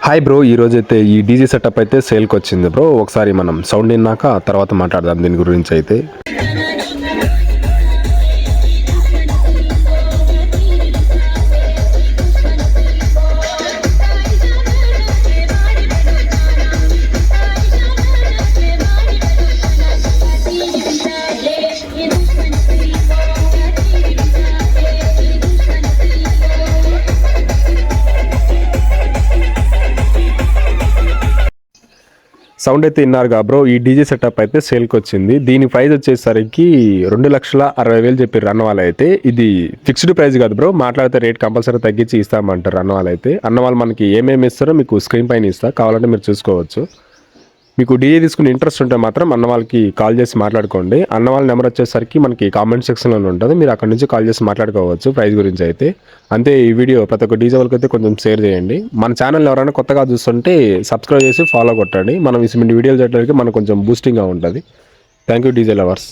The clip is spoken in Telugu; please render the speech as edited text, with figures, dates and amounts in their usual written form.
హాయ్ బ్రో, ఈరోజైతే ఈ డీజే సెటప్ అయితే సేల్కి వచ్చింది బ్రో. ఒకసారి మనం సౌండ్ విన్నాక తర్వాత మాట్లాడదాం దీని గురించి అయితే. సౌండ్ అయితే విన్నారుగా బ్రో. ఈ డీజే సెటప్ అయితే సేల్కి వచ్చింది. దీని ప్రైస్ వచ్చేసరికి 2,60,000 చెప్పారు అన్న వాళ్ళు అయితే. ఇది ఫిక్స్డ్ ప్రైస్ కాదు బ్రో, మాట్లాడితే రేట్ కంపల్సరీ తగ్గించి ఇస్తామంటారు అన్న వాళ్ళు అయితే. అన్న వాళ్ళు మనకి ఏమేమి ఇస్తారో మీకు స్క్రీన్ పైన ఇస్తా, కావాలంటే మీరు చూసుకోవచ్చు. మీకు డీజే తీసుకుని ఇంట్రెస్ట్ ఉంటే మాత్రం అన్న వాళ్ళకి కాల్ చేసి మాట్లాడుకోండి. అన్న వాళ్ళ నెంబర్ వచ్చేసరికి మనకి కామెంట్ సెక్షన్లో ఉంటుంది, మీరు అక్కడ నుంచి కాల్ చేసి మాట్లాడుకోవచ్చు ప్రైస్ గురించి అయితే. అంతే, ఈ వీడియో ప్రతి ఒక్క డీజే వాళ్ళకి అయితే కొంచెం షేర్ చేయండి. మన ఛానల్ ఎవరైనా కొత్తగా చూస్తుంటే సబ్స్క్రైబ్ చేసి ఫాలో కొట్టండి. మనం ఇటువంటి వీడియోలు చేయడానికి మనకు కొంచెం బూస్టింగ్గా ఉంటుంది. Thank you DJ lovers.